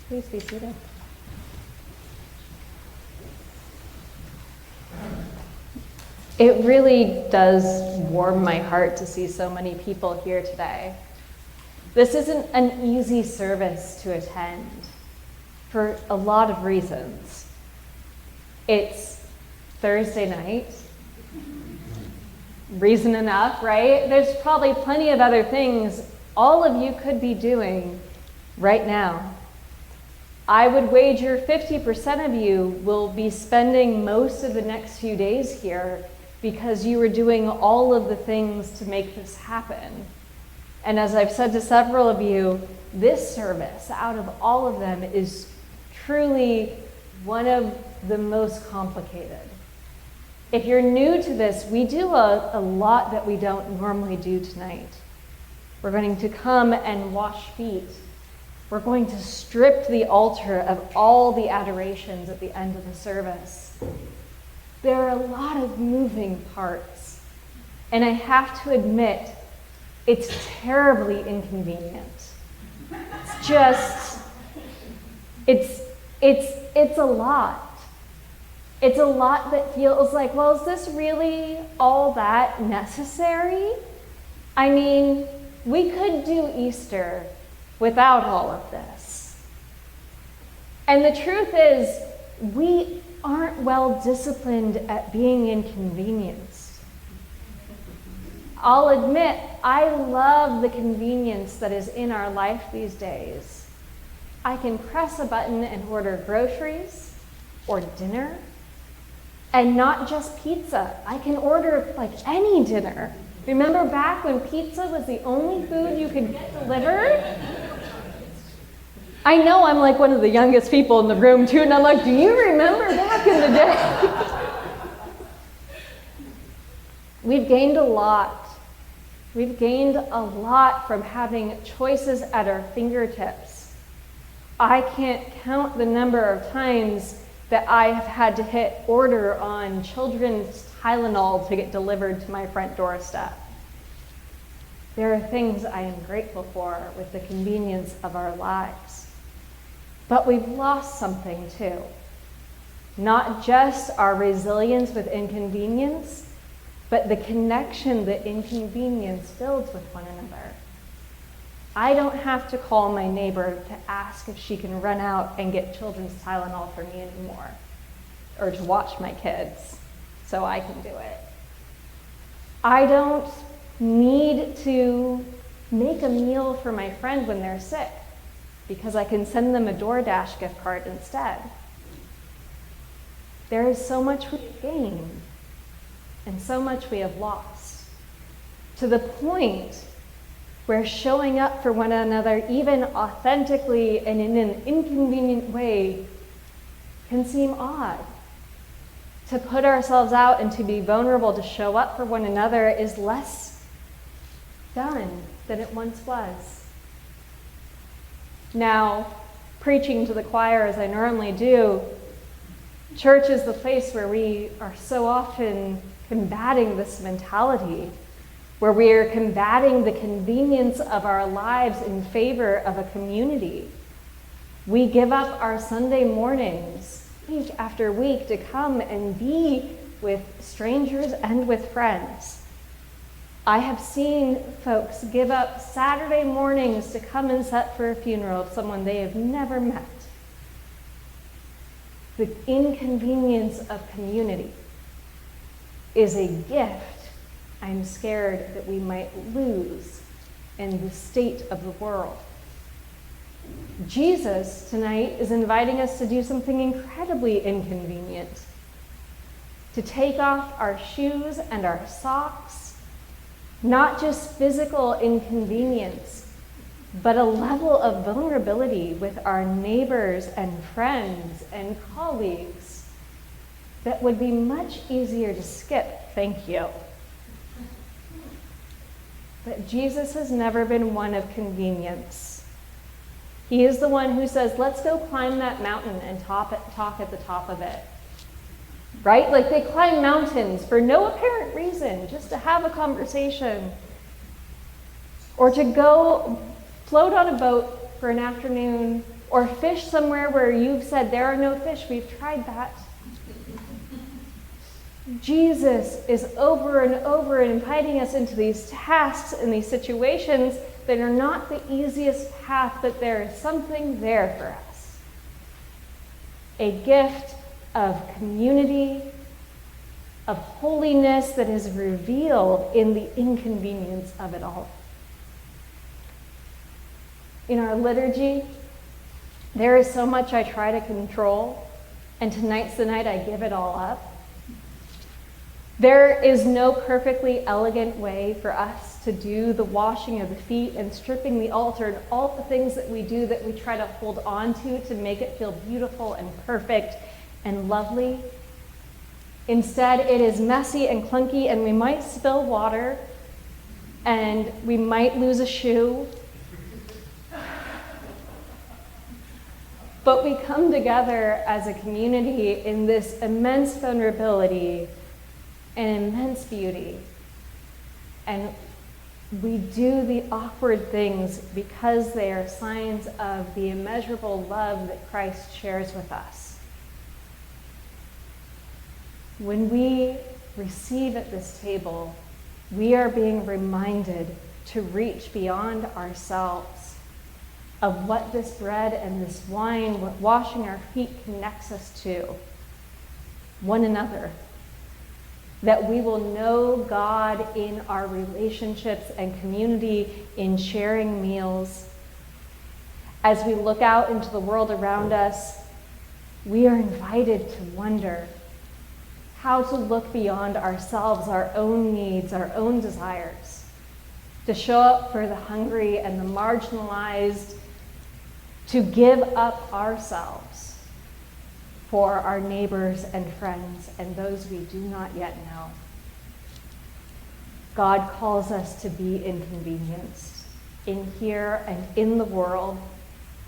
Please be seated. It really does warm my heart to see so many people here today. This isn't an easy service to attend for a lot of reasons. It's Thursday night. Reason enough, right? There's probably plenty of other things all of you could be doing right now. I would wager 50% of you will be spending most of the next few days here because you were doing all of the things to make this happen. And as I've said to several of you, this service, out of all of them, is truly one of the most complicated. If you're new to this, we do a lot that we don't normally do tonight. We're going to come and wash feet. We're going to strip the altar of all the adorations at the end of the service. There are a lot of moving parts, and I have to admit, it's terribly inconvenient. It's just, it's a lot. It's a lot that feels like, well, is this really all that necessary? I mean, we could do Easter without all of this. And the truth is, we aren't well disciplined at being inconvenienced. I'll admit, I love the convenience that is in our life these days. I can press a button and order groceries or dinner, and not just pizza. I can order like any dinner. Remember back when pizza was the only food you could get delivered? I know I'm like one of the youngest people in the room too, and I'm like, do you remember back in the day? We've gained a lot. We've gained a lot from having choices at our fingertips. I can't count the number of times that I have had to hit order on children's Tylenol to get delivered to my front doorstep. There are things I am grateful for with the convenience of our lives. But we've lost something too. Not just our resilience with inconvenience, but the connection that inconvenience builds with one another. I don't have to call my neighbor to ask if she can run out and get children's Tylenol for me anymore, or to watch my kids so I can do it. I don't need to make a meal for my friend when they're sick, because I can send them a DoorDash gift card instead. There is so much we've gained and so much we have lost, to the point where showing up for one another, even authentically and in an inconvenient way, can seem odd. To put ourselves out and to be vulnerable, to show up for one another, is less done than it once was. Now, preaching to the choir as I normally do, church is the place where we are so often combating this mentality, where we are combating the convenience of our lives in favor of a community. We give up our Sunday mornings week after week to come and be with strangers and with friends. I have seen folks give up Saturday mornings to come and sit for a funeral of someone they have never met. The inconvenience of community is a gift I'm scared that we might lose in the state of the world. Jesus tonight is inviting us to do something incredibly inconvenient, to take off our shoes and our socks. Not just physical inconvenience, but a level of vulnerability with our neighbors and friends and colleagues that would be much easier to skip, thank you. But Jesus has never been one of convenience. He is the one who says, let's go climb that mountain and talk at the top of it. Right? Like they climb mountains for no apparent reason, just to have a conversation. Or to go float on a boat for an afternoon or fish somewhere where you've said there are no fish. We've tried that. Jesus is over and over and inviting us into these tasks and these situations that are not the easiest path, but there is something there for us. A gift of community, of holiness that is revealed in the inconvenience of it all. In our liturgy, there is so much I try to control, and tonight's the night I give it all up. There is no perfectly elegant way for us to do the washing of the feet and stripping the altar and all the things that we do that we try to hold on to make it feel beautiful and perfect and lovely. Instead, it is messy and clunky, and we might spill water, and we might lose a shoe. But we come together as a community in this immense vulnerability and immense beauty. And we do the awkward things because they are signs of the immeasurable love that Christ shares with us. When we receive at this table, we are being reminded to reach beyond ourselves of what this bread and this wine, what washing our feet connects us to, one another. That we will know God in our relationships and community, in sharing meals. As we look out into the world around us, we are invited to wonder how to look beyond ourselves, our own needs, our own desires, to show up for the hungry and the marginalized, to give up ourselves for our neighbors and friends and those we do not yet know. God calls us to be inconvenienced in here and in the world,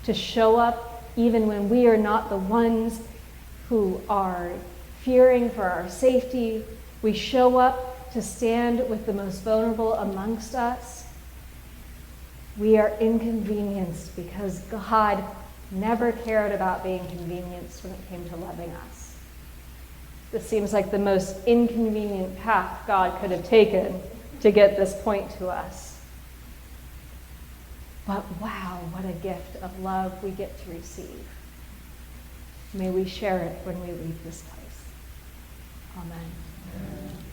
to show up even when we are not the ones who are fearing for our safety. We show up to stand with the most vulnerable amongst us. We are inconvenienced because God never cared about being convenienced when it came to loving us. This seems like the most inconvenient path God could have taken to get this point to us. But wow, what a gift of love we get to receive. May we share it when we leave this place. Amen.